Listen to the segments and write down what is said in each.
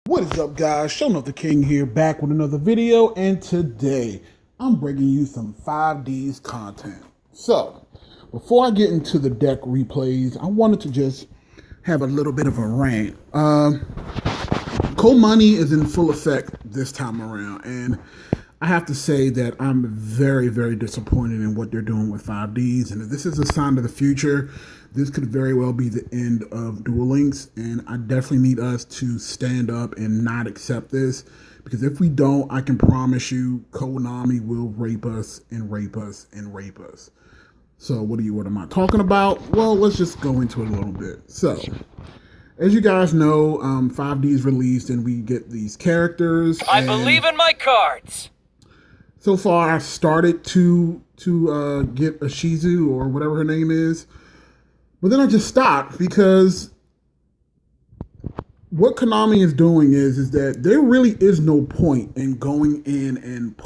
What is up, guys? Showing up the King here, back with another video, and today I'm bringing you some 5Ds content. So, before I get into the deck replays, I wanted to just have a little bit of a rant. Komoney is in full effect this time around, and I have to say that I'm very, very disappointed in what they're doing with 5Ds, and if this is a sign of the future, this could very well be the end of Duel Links, and I definitely need us to stand up and not accept this, because if we don't, I can promise you Konami will rape us and rape us and rape us. So what am I talking about? Well, let's just go into it a little bit. So, as you guys know, 5D's released and we get these characters. I believe in my cards. So far, I've started to get a Shizu or whatever her name is. But then I just stopped because what Konami is doing is that there really is no point in going in and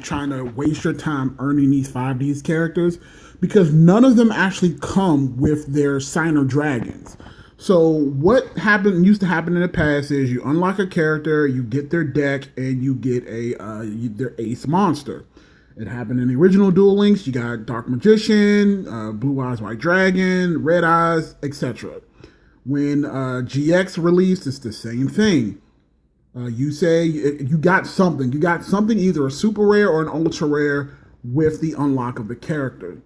trying to waste your time earning these 5D's characters, because none of them actually come with their signer dragons. So what used to happen in the past is you unlock a character, you get their deck, and you get their ace monster. It happened in the original Duel Links. You got Dark Magician, Blue Eyes White Dragon, Red Eyes, etc. When GX released, it's the same thing. You say you got something. You got something, either a super rare or an ultra rare, with the unlock of the character.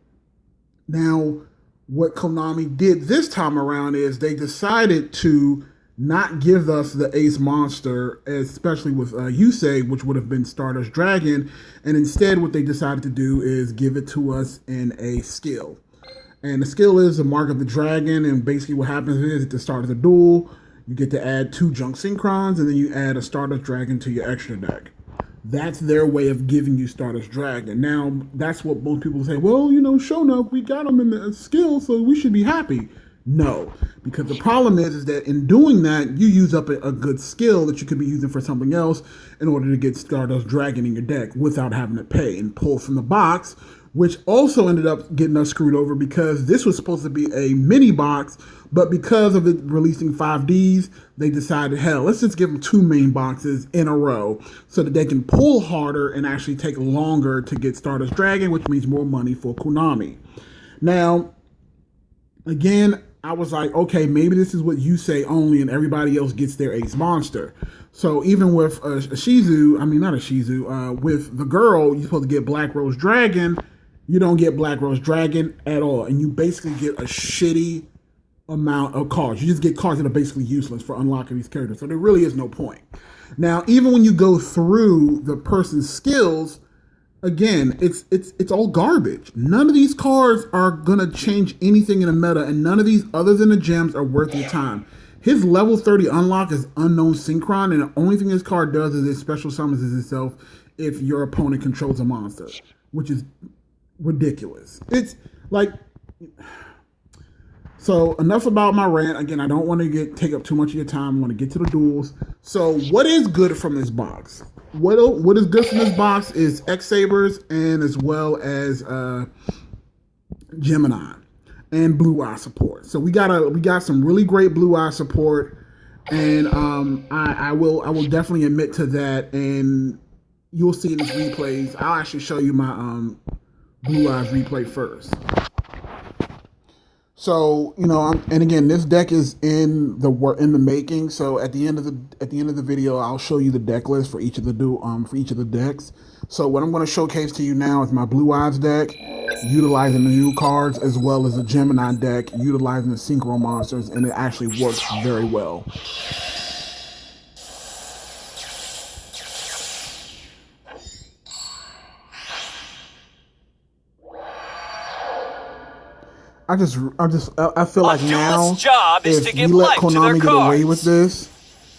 Now, what Konami did this time around is they decided to not give us the ace monster, especially with Yusei, which would have been Stardust Dragon, and instead what they decided to do is give it to us in a skill. And the skill is the Mark of the Dragon, and basically what happens is at the start of the duel, you get to add 2 junk synchrons, and then you add a Stardust Dragon to your extra deck. That's their way of giving you Stardust Dragon. Now, that's what most people say, well, show enough, we got them in the skill, so we should be happy. No, because the problem is that in doing that, you use up a good skill that you could be using for something else in order to get Stardust Dragon in your deck without having to pay and pull from the box, which also ended up getting us screwed over because this was supposed to be a mini box, but because of it releasing 5Ds, they decided, hell, let's just give them 2 main boxes in a row so that they can pull harder and actually take longer to get Stardust Dragon, which means more money for Konami. Now, again, I was like, okay, maybe this is what you say only and everybody else gets their ace monster. So even with with the girl, you're supposed to get Black Rose Dragon. You don't get Black Rose Dragon at all. And you basically get a shitty amount of cards. You just get cards that are basically useless for unlocking these characters. So there really is no point. Now, even when you go through the person's skills, again, it's all garbage. None of these cards are gonna change anything in the meta, and none of these, other than the gems, are worth your time. His level 30 unlock is Unknown Synchron, and the only thing this card does is it special summons itself if your opponent controls a monster, which is ridiculous. It's like, so enough about my rant. Again, I don't want to take up too much of your time. I want to get to the duels. So what is good from this box? What is good from this box is X-Sabers, and as well as Gemini and Blue Eye support. So we got some really great Blue Eye support, and I will definitely admit to that, and you'll see in these replays. I'll actually show you my Blue Eyes replay first. So and again, this deck is in the making. So at the end of the video, I'll show you the deck list for each of the decks. So what I'm going to showcase to you now is my Blue Eyes deck, utilizing the new cards, as well as the Gemini deck, utilizing the Synchro monsters, and it actually works very well. I feel like now, if we let Konami get away with this,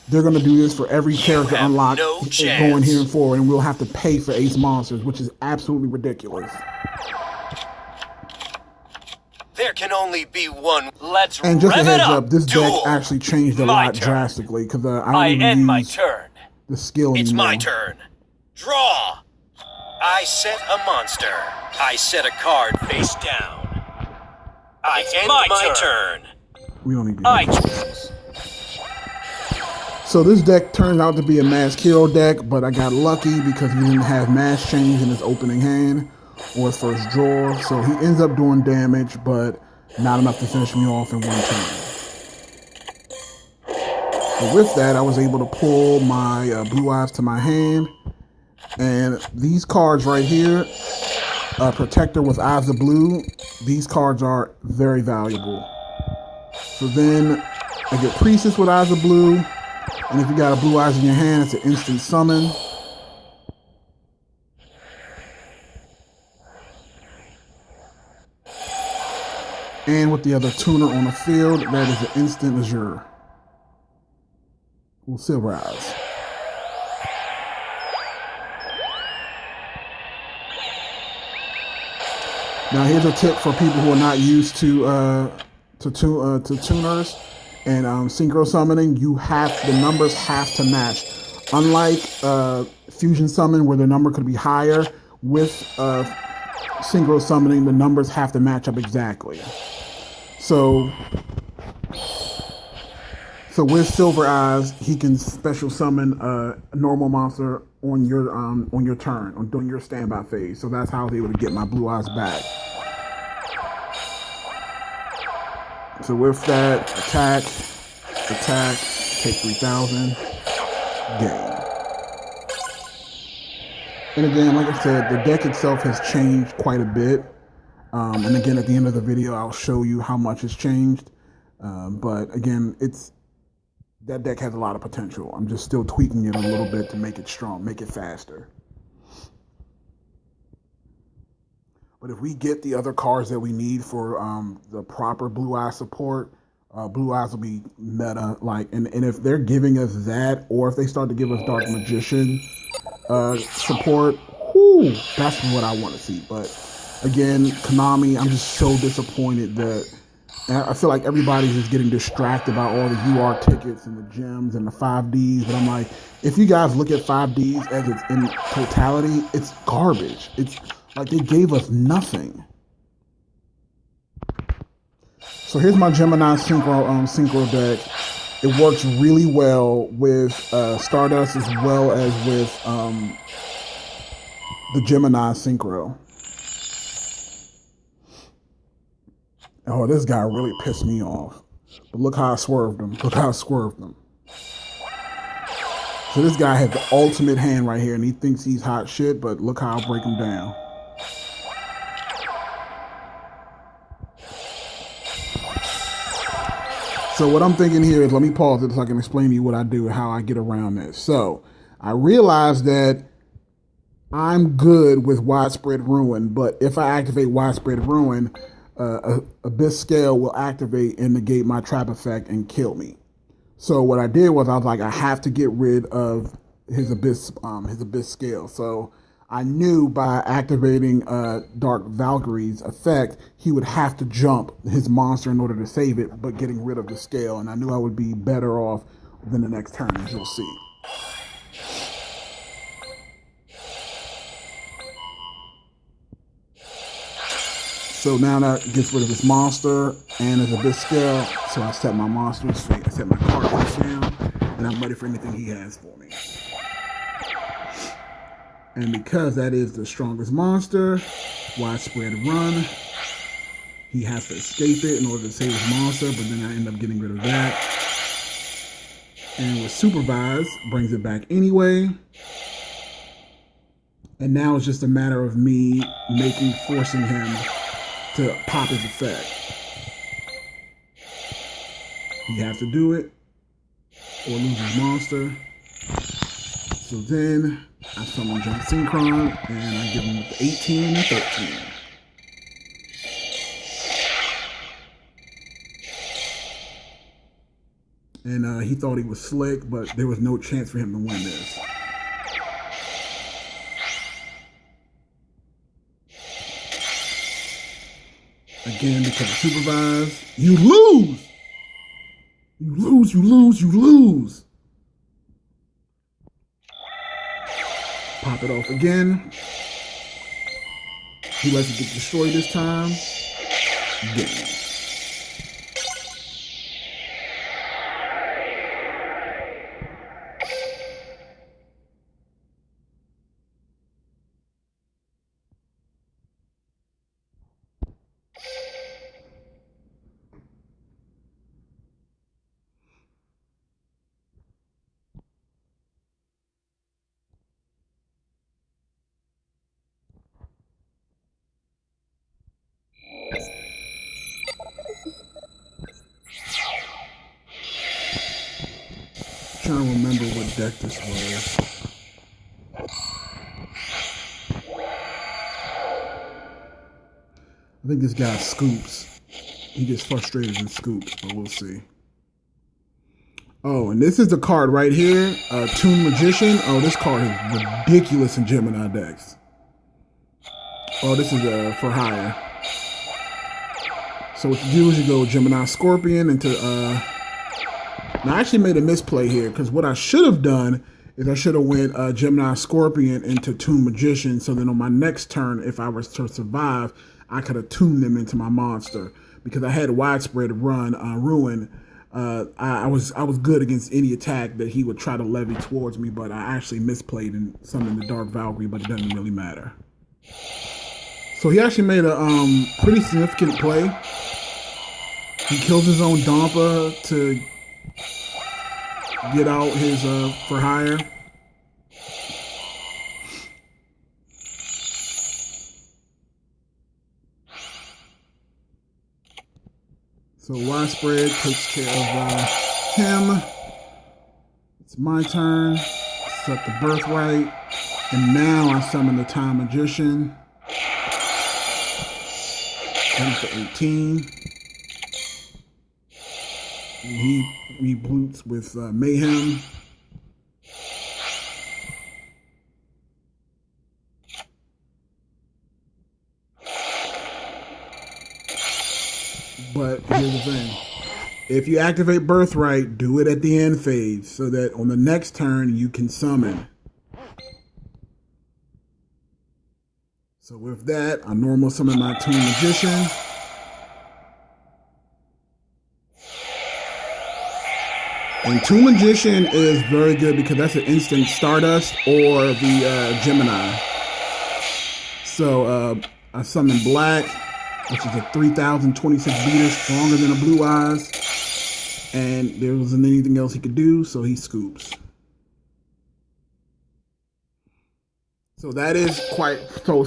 they're going to do this for every character unlocked going here and forward, and we'll have to pay for ace monsters, which is absolutely ridiculous. There can only be one. Let's and just a rev heads it up, this Duel. deck actually changed a lot drastically, because I don't even use the skill anymore. It's my turn. Draw. I set a monster. I set a card face down. I end my turn. We don't need to do this. So this deck turns out to be a Masked Hero deck, but I got lucky because he didn't have Mass Change in his opening hand or his first draw. So he ends up doing damage, but not enough to finish me off in one turn. But with that, I was able to pull my Blue Eyes to my hand. And these cards right here, Protector with Eyes of Blue, these cards are very valuable. So then I get Priestess with Eyes of Blue, and if you got a Blue Eyes in your hand, it's an instant summon. And with the other tuner on the field, that is an instant Azure. Well, Silver Eyes. Now here's a tip for people who are not used to tuners and synchro summoning. The numbers have to match. Unlike fusion summon, where the number could be higher, with synchro summoning, the numbers have to match up exactly. So with Silver Eyes, he can special summon a normal monster on your turn, or during your standby phase. So that's how I was able to get my Blue Eyes back. So with that, attack, take 3,000, game. And again, like I said, the deck itself has changed quite a bit. And again, at the end of the video, I'll show you how much has changed. But again, that deck has a lot of potential. I'm just still tweaking it a little bit to make it strong, make it faster. But if we get the other cards that we need for the proper Blue Eye support, Blue Eyes will be meta. And if they're giving us that, or if they start to give us Dark Magician support, whoo, that's what I want to see. But again, Konami, I'm just so disappointed that I feel like everybody's just getting distracted by all the UR tickets and the gems and the 5Ds. But I'm like, if you guys look at 5Ds as it's in totality, it's garbage. It's like they gave us nothing. So here's my Gemini synchro deck. It works really well with Stardust as well as with the Gemini synchro. Oh, this guy really pissed me off. But look how I swerved him. So this guy has the ultimate hand right here, and he thinks he's hot shit, but look how I break him down. So what I'm thinking here is, let me pause it so I can explain to you what I do and how I get around this. So I realized that I'm good with Widespread Ruin, but if I activate Widespread Ruin, Abyss Scale will activate and negate my trap effect and kill me. So what I did was I was like, I have to get rid of his Abyss Scale. So I knew by activating Dark Valkyrie's effect, he would have to jump his monster in order to save it, but getting rid of the scale. And I knew I would be better off than the next turn, as you'll see. So now that gets rid of his monster and his Abyss Scale. So I set my monster straight, I set my card down, and I'm ready for anything he has for me. And because that is the strongest monster, Widespread Run, he has to escape it in order to save his monster, but then I end up getting rid of that. And with Supervise, brings it back anyway. And now it's just a matter of me forcing him to pop his effect. He has to do it or lose his monster. So then I summon Jump Synchron and I give him 18 and 13. And he thought he was slick, but there was no chance for him to win this. Again, because of Supervise, you lose! You lose! Pop it off again. He lets it get destroyed this time. Game. trying to remember what deck this was. I think this guy scoops. He gets frustrated and scoops, but we'll see. Oh, and this is the card right here, Toon Magician. Oh, this card is ridiculous in Gemini decks. Oh, this is for hire. So what you do is you go Gemini Scorpion into... Now, I actually made a misplay here, because what I should have done is I should have went Gemini Scorpion into Toon Magician, so then on my next turn, if I was to survive, I could have tuned them into my monster. Because I had widespread run, Ruin. I was good against any attack that he would try to levy towards me, but I actually misplayed and summoned the Dark Valkyrie, but it doesn't really matter. So he actually made a pretty significant play. He kills his own Dampa to get out his for hire. So widespread takes care of him. It's my turn. Set the birthright. And now I summon the Time Magician. And for 18. And he reboots with Mayhem. But here's the thing. If you activate Birthright, do it at the end phase so that on the next turn you can summon. So with that, I normal summon my Toon Magician. And Toon Magician is very good because that's an instant Stardust or the Gemini. So I summon Black, which is a 3026 beater, stronger than a Blue Eyes. And there wasn't anything else he could do, so he scoops. So that is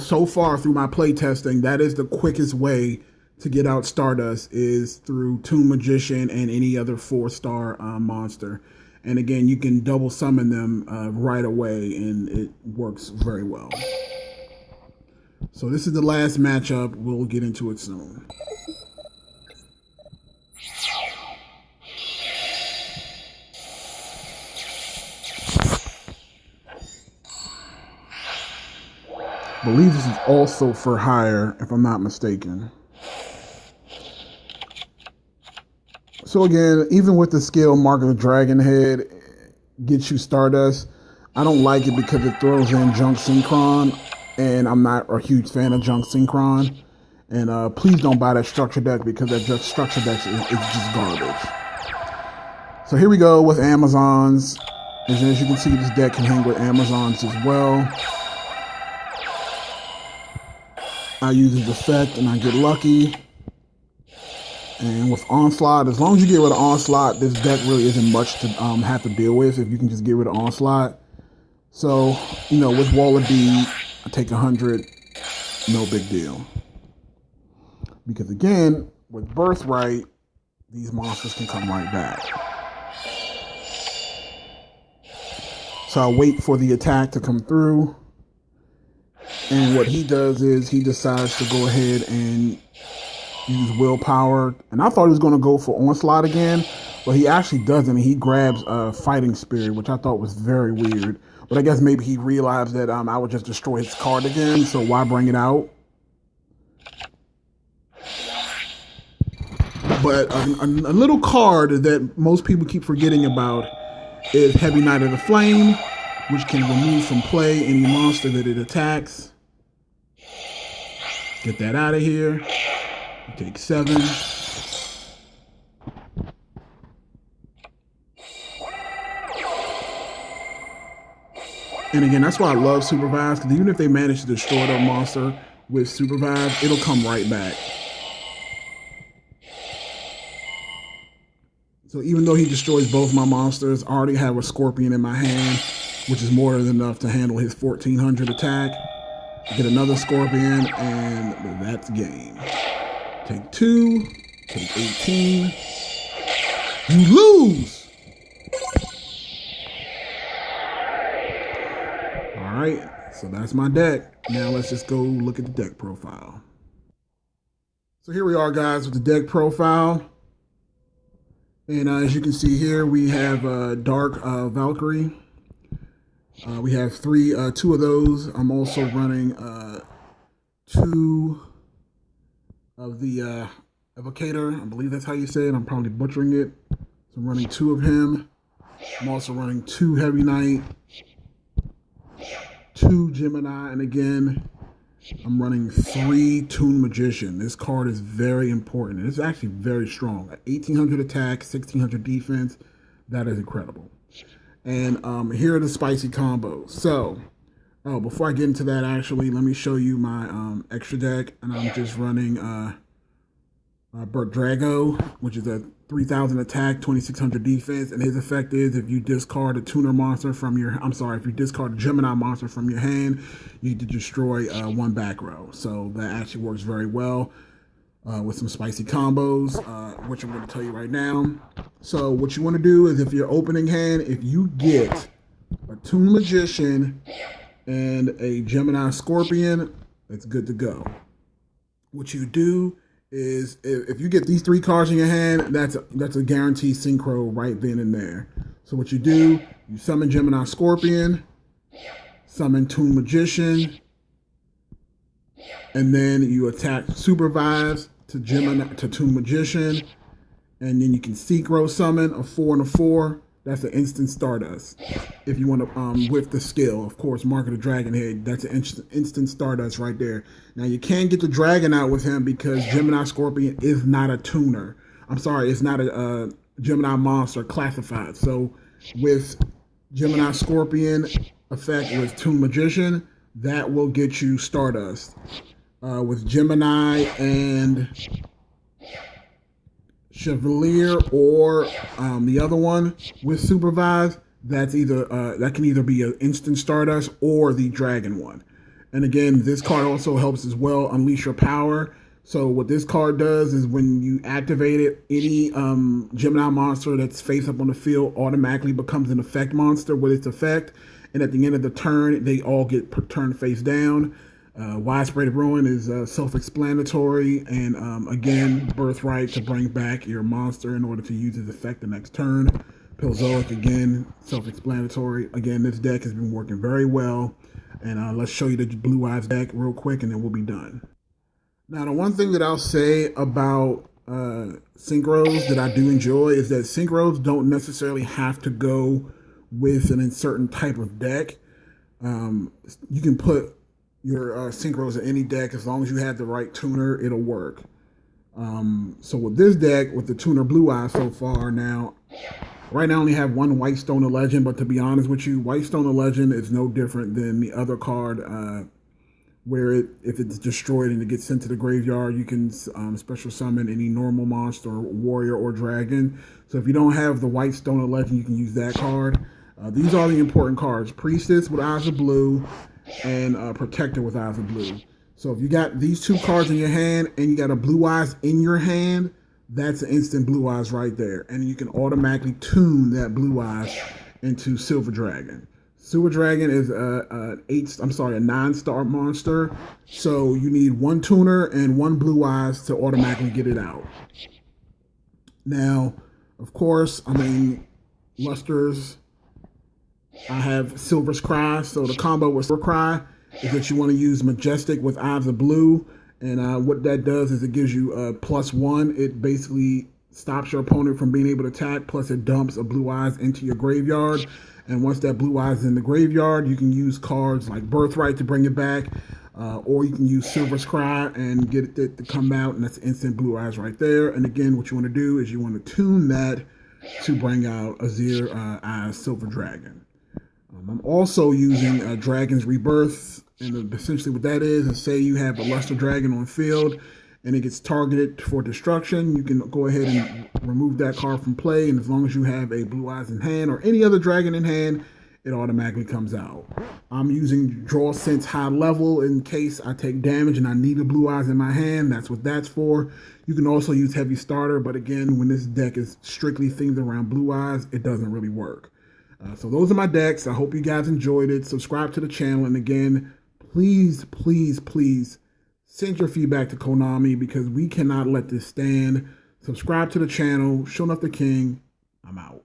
so far through my play testing, that is the quickest way to get out Stardust is through Toon Magician and any other 4-star monster. And again, you can double summon them right away, and it works very well. So this is the last matchup. We'll get into it soon. I believe this is also for hire, if I'm not mistaken. So again, even with the skill Mark of the Dragon Head gets you Stardust, I don't like it because it throws in Junk Synchron, and I'm not a huge fan of Junk Synchron. And please don't buy that structure deck because that structure deck is just garbage. So here we go with Amazons. And as you can see, this deck can hang with Amazons as well. I use his effect and I get lucky. And with Onslaught, as long as you get rid of Onslaught, this deck really isn't much to have to deal with if you can just get rid of Onslaught. So, you know, with Wall of D, I take 100, no big deal. Because again, with Birthright, these monsters can come right back. So I wait for the attack to come through. And what he does is he decides to go ahead and use Willpower. And I thought he was going to go for Onslaught again, but he actually doesn't. He grabs Fighting Spirit, which I thought was very weird. But I guess maybe he realized that I would just destroy his card again, so why bring it out? But a little card that most people keep forgetting about is Heavy Knight of the Flame, which can remove from play any monster that it attacks. Get that out of here. You take 7. And again, that's why I love Supervise, because even if they manage to destroy that monster with Supervise, it'll come right back. So even though he destroys both my monsters, I already have a Scorpion in my hand, which is more than enough to handle his 1400 attack. Get another Scorpion, and that's game. Take 2, take 18. You lose! right, so that's my deck. Now let's just go look at the deck profile. So here we are, guys, with the deck profile. And as you can see here, we have Dark Valkyrie. We have two of those. I'm also running two of the Evocator. I believe that's how you say it. I'm probably butchering it. So I'm running two of him. I'm also running two Heavy Knight, two Gemini, and again, I'm running three Toon Magician. This card is very important. It's actually very strong. 1800 attack, 1600 defense. That is incredible. And here are the spicy combos. So, before I get into that, actually, let me show you my extra deck. And I'm just running Burt Drago, which is a 3000 attack, 2600 defense. And his effect is if you discard a tuner monster from your, if you discard a Gemini monster from your hand, you need to destroy one back row. So that actually works very well with some spicy combos, which I'm going to tell you right now. So what you want to do is if your opening hand, if you get a Toon Magician and a Gemini Scorpion, it's good to go. What you do is if you get these three cards in your hand, that's a guaranteed synchro right then and there. So what you do, you summon Gemini Scorpion, summon Toon Magician, and then you attack Supervise to Toon Magician, and then you can synchro summon a 4 and a 4. That's an instant Stardust. If you want to, with the skill, of course, Mark of the Dragon Head, that's an instant Stardust right there. Now, you can't get the Dragon out with him because Gemini Scorpion is not a tuner. It's not a Gemini monster classified. So, with Gemini Scorpion effect with Toon Magician, that will get you Stardust. With Gemini and Chevalier or the other one with Supervise, that's either that can either be an instant Stardust or the Dragon one. And again, this card also helps as well unleash your power. So what this card does is when you activate it, any Gemini monster that's face up on the field automatically becomes an effect monster with its effect. And at the end of the turn, they all get turned face down. Widespread Ruin is self-explanatory, and again, Birthright to bring back your monster in order to use its effect the next turn. Pilzoic, again, self-explanatory. Again, this deck has been working very well, and let's show you the Blue Eyes deck real quick, and then we'll be done. Now, the one thing that I'll say about synchros that I do enjoy is that synchros don't necessarily have to go with an certain type of deck. You can put your synchros in any deck as long as you have the right tuner, it'll work. So with this deck, with the tuner Blue Eye so far now, right now I only have one White Stone of Legend, but to be honest with you, White Stone of Legend is no different than the other card where if it's destroyed and it gets sent to the graveyard, you can special summon any normal monster, warrior, or dragon. So if you don't have the White Stone of Legend, you can use that card. These are the important cards: Priestess with Eyes of Blue, and Protector with Eyes of Blue. So if you got these two cards in your hand and you got a Blue Eyes in your hand, that's an instant Blue Eyes right there. And you can automatically tune that Blue Eyes into Silver Dragon. Silver Dragon is a 9-star monster. So you need one tuner and one Blue Eyes to automatically get it out. Now, of course, Lusters, I have Silver's Cry. So the combo with Silver Cry is that you want to use Majestic with Eyes of Blue. And what that does is it gives you +1. It basically stops your opponent from being able to attack. Plus it dumps a Blue Eyes into your graveyard. And once that Blue Eyes is in the graveyard, you can use cards like Birthright to bring it back. Or you can use Silver's Cry and get it to come out. And that's instant Blue Eyes right there. And again, what you want to do is you want to tune that to bring out Azir Eyes Silver Dragon. I'm also using Dragon's Rebirth, and essentially what that is say you have a Luster Dragon on field and it gets targeted for destruction, you can go ahead and remove that card from play, and as long as you have a Blue Eyes in hand or any other dragon in hand, it automatically comes out. I'm using Draw Sense High Level in case I take damage and I need a Blue Eyes in my hand. That's what that's for. You can also use Heavy Starter, but again, when this deck is strictly themed around Blue Eyes, it doesn't really work. So those are my decks. I hope you guys enjoyed it. Subscribe to the channel. And again, please, please, please send your feedback to Konami because we cannot let this stand. Subscribe to the channel. Show enough the king. I'm out.